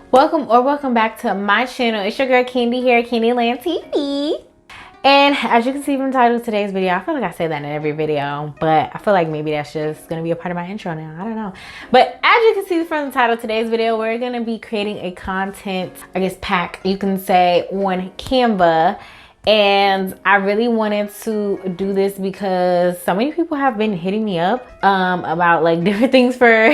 Welcome back to my channel. It's your girl Candy here, Candyland TV. And as you can see from the title of today's video, I feel like I say that in every video, but I feel like maybe that's just gonna be a part of my intro now. I don't know. But as you can see from the title of today's video, we're gonna be creating a content, I guess, pack, you can say, on Canva. And I really wanted to do this because so many people have been hitting me up about like different things for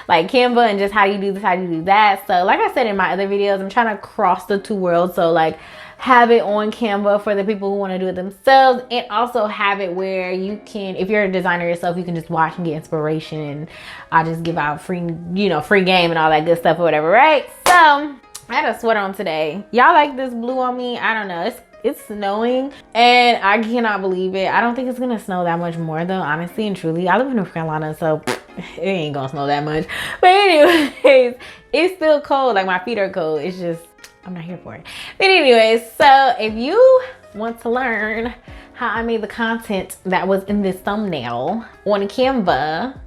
like Canva and just how you do this, how you do that. So like I said in my other videos, I'm trying to cross the two worlds. So like have it on Canva for the people who want to do it themselves, and also have it where you can, if you're a designer yourself, you can just watch and get inspiration, and I'll just give out free, free game and all that good stuff or whatever, right? So I had a sweater on today. Y'all like this blue on me? I don't know. It's snowing and I cannot believe it. I don't think it's gonna snow that much more though, honestly and truly. I live in North Carolina, so it ain't gonna snow that much. But anyways, it's still cold. Like my feet are cold. It's just, I'm not here for it. But anyways, so if you want to learn how I made the content that was in this thumbnail on Canva,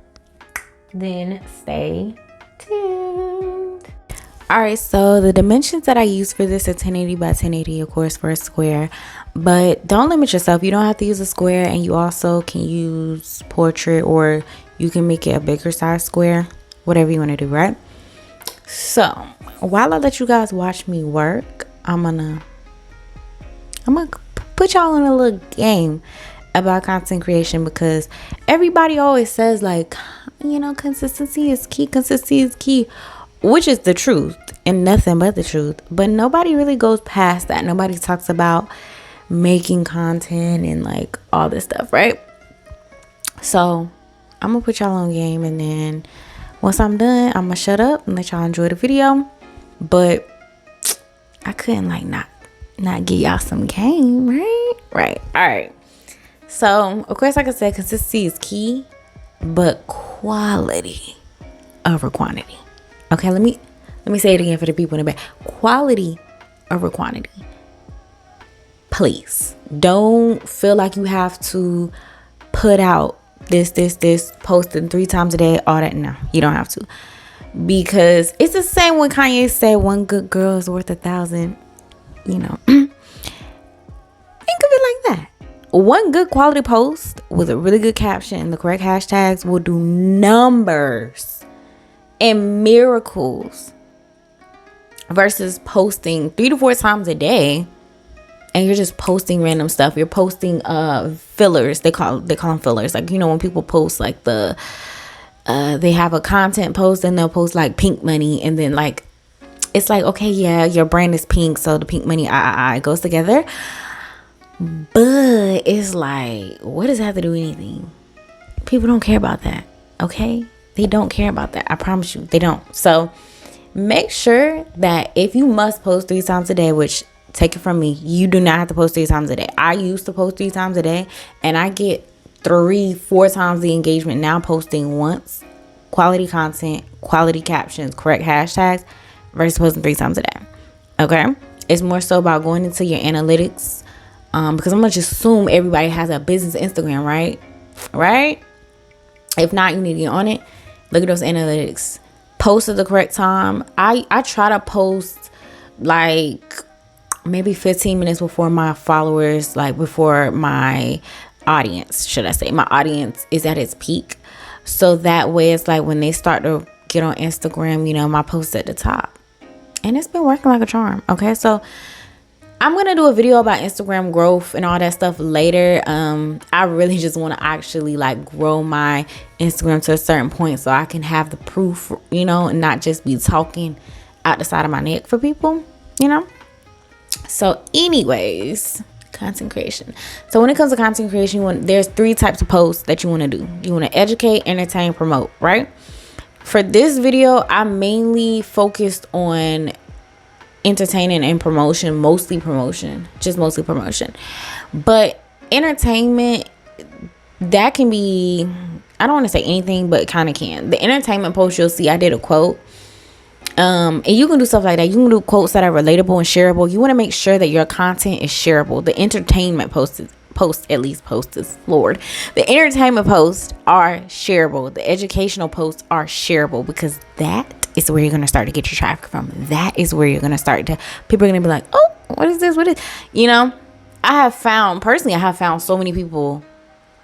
then stay tuned. All right, so the dimensions that I use for this are 1080 by 1080, of course, for a square. But don't limit yourself. You don't have to use a square, and you also can use portrait, or you can make it a bigger size square, whatever you want to do, right? So while I let you guys watch me work, I'm gonna put y'all in a little game about content creation, because everybody always says like, consistency is key, which is the truth and nothing but the truth. But nobody really goes past that. Nobody talks about making content and like all this stuff, right? So I'm gonna put y'all on game, and then once I'm done, I'm gonna shut up and let y'all enjoy the video. But I couldn't like not give y'all some game, right? All right. So of course, like I said, consistency is key, but quality over quantity. Okay, let me say it again for the people in the back. Quality over quantity. Please don't feel like you have to put out this posting 3 times a day, all that. No, you don't have to, because it's the same when Kanye said one good girl is worth 1,000. Think of it like that. One good quality post with a really good caption and the correct hashtags will do numbers and miracles, versus posting 3 to 4 times a day and you're just posting random stuff. You're posting fillers. They call them fillers. Like, when people post like they have a content post and they'll post like pink money, and then like it's like, okay, yeah, your brand is pink, so the pink money it goes together. But it's like, what does that have to do with anything? People don't care about that, okay? They don't care about that. I promise you, they don't. So make sure that if you must post 3 times a day, which, take it from me, you do not have to post 3 times a day. I used to post 3 times a day, and I get 3-4 times the engagement now posting once. Quality content, quality captions, correct hashtags, versus posting 3 times a day. Okay? It's more so about going into your analytics, because I'm going to just assume everybody has a business Instagram, right? If not, you need to get on it. Look at those analytics. Post at the correct time. I try to post like maybe 15 minutes before my followers, like before my audience, should I say. My audience is at its peak. So that way it's like when they start to get on Instagram, my post at the top. And it's been working like a charm. Okay, so I'm going to do a video about Instagram growth and all that stuff later. I really just want to actually like grow my Instagram to a certain point so I can have the proof, and not just be talking out the side of my neck for people, So anyways, content creation. So when it comes to content creation, there's 3 types of posts that you want to do. You want to educate, entertain, promote, right? For this video, I mainly focused on entertaining and promotion, mostly promotion. But entertainment, that can be, I don't want to say anything, but kind of can. The entertainment post, you'll see I did a quote, and you can do stuff like that. You can do quotes that are relatable and shareable. You want to make sure that your content is shareable. The entertainment posts, Lord, the entertainment posts are shareable. The educational posts are shareable, because that is where you're going to start to get your traffic from. That is where you're going to start to, people are going to be like, oh, what is this? What is, you know, I have found so many people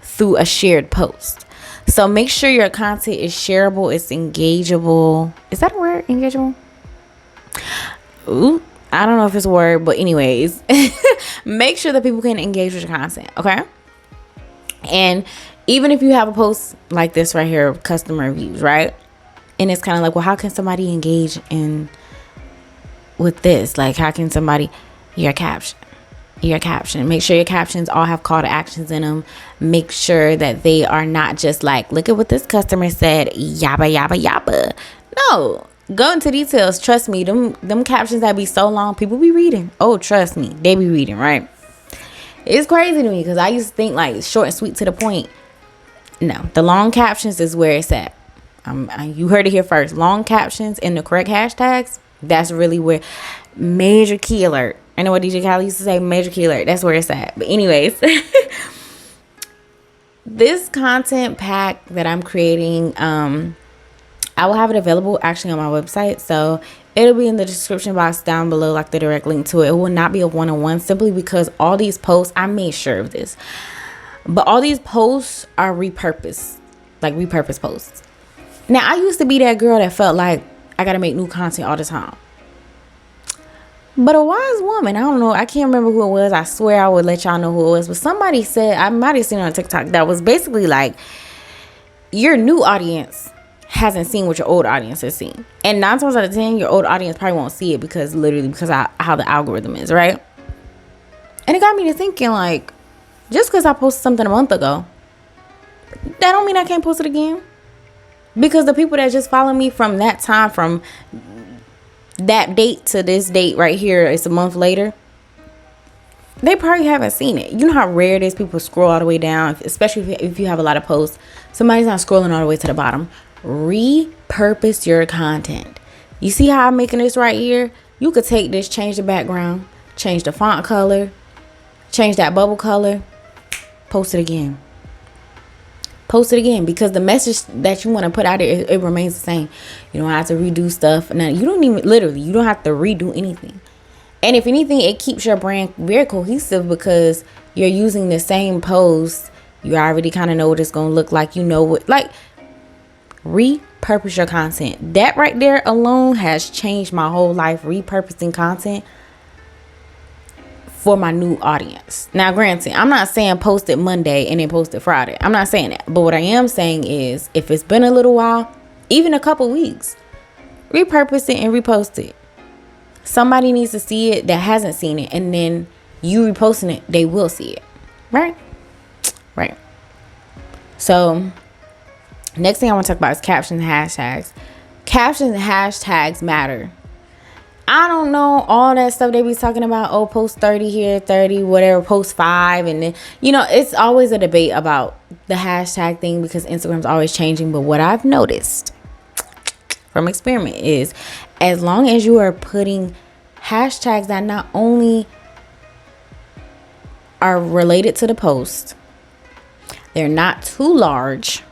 through a shared post. So make sure your content is shareable, it's engageable. Is that a word? Engageable? Ooh, I don't know if it's a word, but anyways, make sure that people can engage with your content, okay? And even if you have a post like this right here, customer reviews, right? And it's kind of like, well, how can somebody engage in with this? Like, how can somebody, your caption. Make sure your captions all have call to actions in them. Make sure that they are not just like, look at what this customer said, yabba yabba yabba. No, go into details. Trust me, them captions that be so long, people be reading. Oh, trust me, they be reading, right? It's crazy to me because I used to think like short and sweet to the point. No, the long captions is where it's at. You heard it here first. Long captions and the correct hashtags, that's really where. Major key alert. I know what DJ Khaled used to say, major key alert. That's where it's at. But anyways, this content pack that I'm creating, I will have it available actually on my website. So it'll be in the description box down below, like the direct link to it. It will not be a one-on-one simply because all these posts, I made sure of this, but all these posts are repurposed, like repurposed posts. Now, I used to be that girl that felt like I got to make new content all the time. But a wise woman, I don't know, I can't remember who it was. I swear I would let y'all know who it was. But somebody said, I might have seen it on TikTok, that was basically like, your new audience hasn't seen what your old audience has seen. And 9 times out of 10, your old audience probably won't see it because how the algorithm is, right? And it got me to thinking, like, just because I posted something a month ago, that don't mean I can't post it again. Because the people that just follow me from that time, from that date to this date right here, it's a month later, they probably haven't seen it. You know how rare it is people scroll all the way down, especially if you have a lot of posts. Somebody's not scrolling all the way to the bottom. Repurpose your content. You see how I'm making this right here? You could take this, change the background, change the font color, change that bubble color, post it again. Post it again, because the message that you want to put out there, it remains the same. You don't have to redo stuff. Now, you don't have to redo anything. And if anything, it keeps your brand very cohesive because you're using the same post. You already kind of know what it's going to look like. You know what, like, repurpose your content. That right there alone has changed my whole life, repurposing content for my new audience. Now, granted, I'm not saying post it Monday and then post it Friday. I'm not saying that. But what I am saying is, if it's been a little while, even a couple weeks, repurpose it and repost it. Somebody needs to see it that hasn't seen it, and then you reposting it, they will see it. Right? Right. So, next thing I want to talk about is captions and hashtags. Captions and hashtags matter. I don't know all that stuff they be talking about. Oh, post 30 here, 30, whatever, post 5. And then, it's always a debate about the hashtag thing because Instagram's always changing. But what I've noticed from experiment is, as long as you are putting hashtags that not only are related to the post, they're not too large.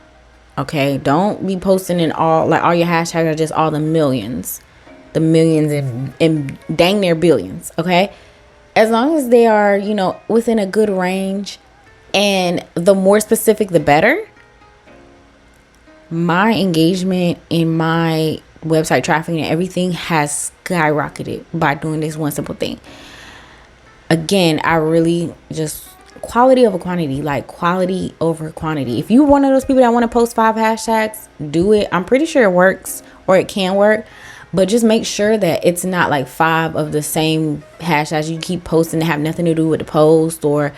Okay, don't be posting in all your hashtags are just all the millions and dang near billions. Okay, as long as they are within a good range, and the more specific the better. My engagement in my website traffic and everything has skyrocketed by doing this one simple thing. Again, I really just quality over quantity, like quality over quantity. If you're one of those people that want to post 5 hashtags, do it. I'm pretty sure it works, or it can work. But just make sure that it's not like 5 of the same hashtags you keep posting that have nothing to do with the post, or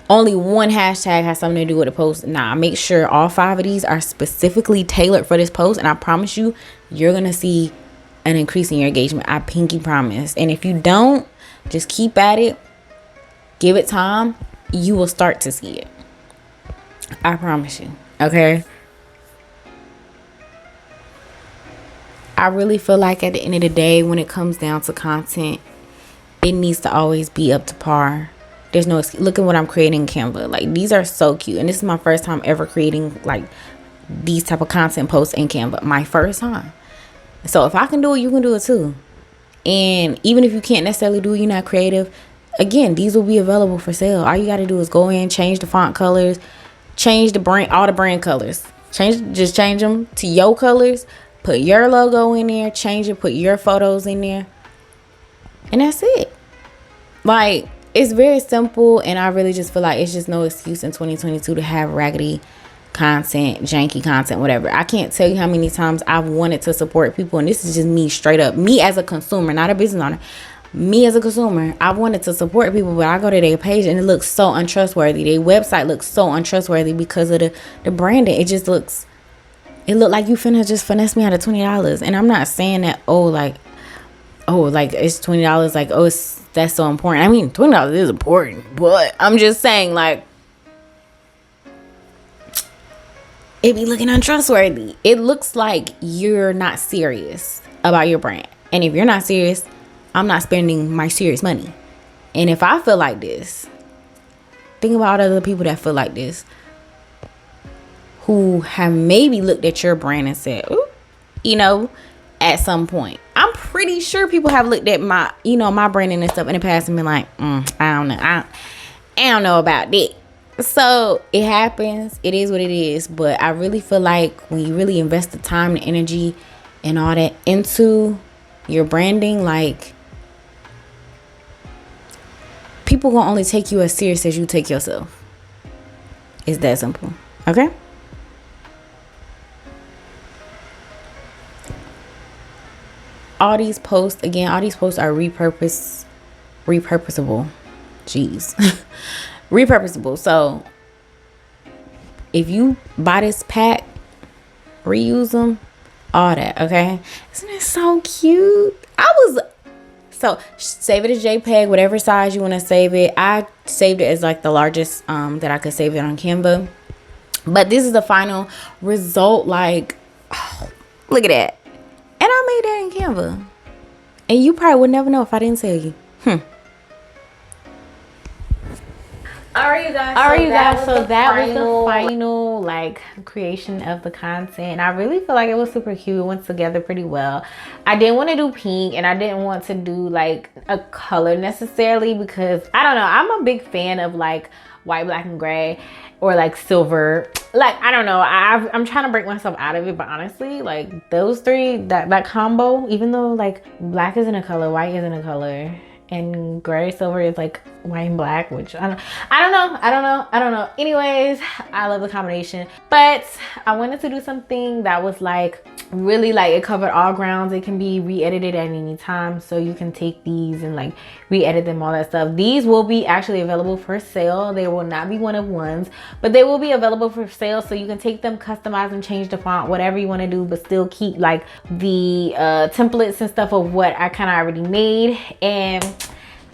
only one hashtag has something to do with the post. Nah, make sure all 5 of these are specifically tailored for this post. And I promise you, you're going to see an increase in your engagement. I pinky promise. And if you don't, just keep at it. Give it time. You will start to see it. I promise you. Okay. I really feel like at the end of the day, when it comes down to content, it needs to always be up to par. There's no excuse. Look at what I'm creating in Canva. Like, these are so cute. And this is my first time ever creating like these type of content posts in Canva. My first time. So if I can do it, you can do it too. And even if you can't necessarily do it, you're not creative, again, these will be available for sale. All you got to do is go in, change the font colors, change the brand, all the brand colors. Just change them to your colors. Put your logo in there, change it, put your photos in there. And that's it. Like, it's very simple, and I really just feel like it's just no excuse in 2022 to have raggedy content, janky content, whatever. I can't tell you how many times I've wanted to support people, and this is just me straight up, me as a consumer, not a business owner. Me as a consumer, I wanted to support people, but I go to their page and it looks so untrustworthy. Their website looks so untrustworthy because of the branding. It looked like you finna just finesse me out of $20. And I'm not saying that like it's $20, like, oh, that's so important. I mean, $20 is important, but I'm just saying, like, it be looking untrustworthy. It looks like you're not serious about your brand. And if you're not serious, I'm not spending my serious money. And if I feel like this, think about other people that feel like this, who have maybe looked at your brand and said, ooh, at some point. I'm pretty sure people have looked at my branding and stuff in the past and been like, I don't know. I don't know about that. So it happens. It is what it is. But I really feel like when you really invest the time and energy and all that into your branding, like, people gonna only take you as serious as you take yourself. It's that simple. Okay? All these posts are repurposable. Jeez. Repurposable. So if you buy this pack, reuse them, all that. Okay? Isn't it so cute? So save it as JPEG, whatever size you want to save it. I saved it as like the largest that I could save it on Canva. But this is the final result. Like, oh, look at that. And I made that in Canva. And you probably would never know if I didn't tell you. Alright, you guys. So that was the final like creation of the content. I really feel like it was super cute. It went together pretty well. I didn't want to do pink, and I didn't want to do like a color necessarily, because I don't know, I'm a big fan of like white, black, and gray, or like silver. Like, I don't know, I'm trying to break myself out of it, but honestly, like those three, that combo, even though like black isn't a color, white isn't a color, and gray silver is like white and black, which I don't know. Anyways, I love the combination, but I wanted to do something that was like really, like, it covered all grounds. It can be re-edited at any time, so you can take these and like re-edit them, all that stuff. These will be actually available for sale. They will not be one of ones, but they will be available for sale, so you can take them, customize and change the font, whatever you want to do, but still keep like the templates and stuff of what I kind of already made, and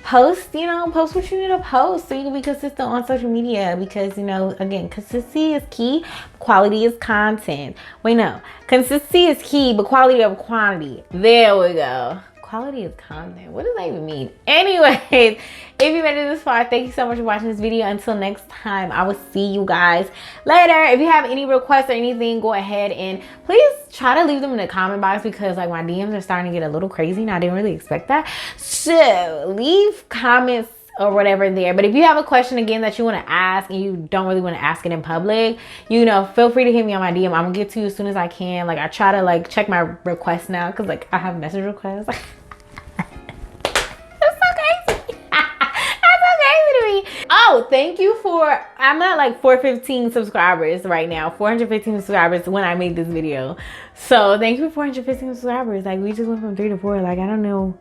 post what you need to post so you can be consistent on social media, because again, consistency is key, quality is content. Wait, no, consistency is key, but quality of quantity. There we go. Quality is content. What does that even mean? Anyways, if you made it this far, thank you so much for watching this video. Until next time, I will see you guys later. If you have any requests or anything, go ahead and please try to leave them in the comment box, because like my DMs are starting to get a little crazy and I didn't really expect that. So leave comments or whatever there. But if you have a question again that you want to ask and you don't really want to ask it in public, feel free to hit me on my DM. I'm gonna get to you as soon as I can. Like, I try to like check my requests now, because like I have message requests. Oh, thank you for, I'm at like 415 subscribers right now, 415 subscribers when I made this video. So thank you for 415 subscribers. Like, we just went from 3 to 4. Like, I don't know.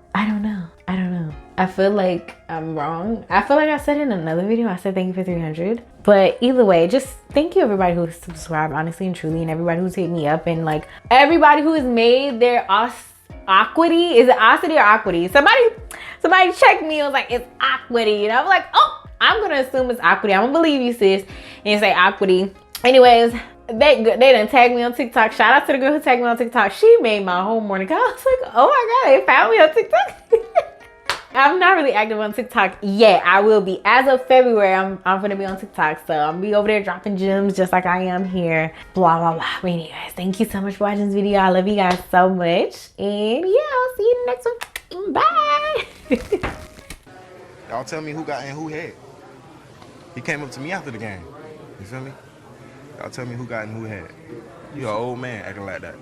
I feel like I'm wrong. I feel like I said in another video, I said thank you for 300. But either way, just thank you everybody who's subscribed, honestly and truly, and everybody who's hit me up, and like everybody who has made their Aquity. Is it Osity or Aquity? Somebody checked me. I was like, it's Aquity. And I was like, oh, I'm gonna assume it's Aquity. I'm gonna believe you, sis, and say Aquity. Anyways, they done tagged me on TikTok. Shout out to the girl who tagged me on TikTok. She made my whole morning. I was like, oh my god, they found me on TikTok. I'm not really active on TikTok yet. I will be. As of February, I'm gonna be on TikTok. So I'm gonna be over there dropping gems just like I am here. Blah, blah, blah. But anyways, thank you so much for watching this video. I love you guys so much. And yeah, I'll see you in the next one. Bye. Y'all tell me who got in who head. He came up to me after the game. You feel me? Y'all tell me who got in who head. You an old man acting like that.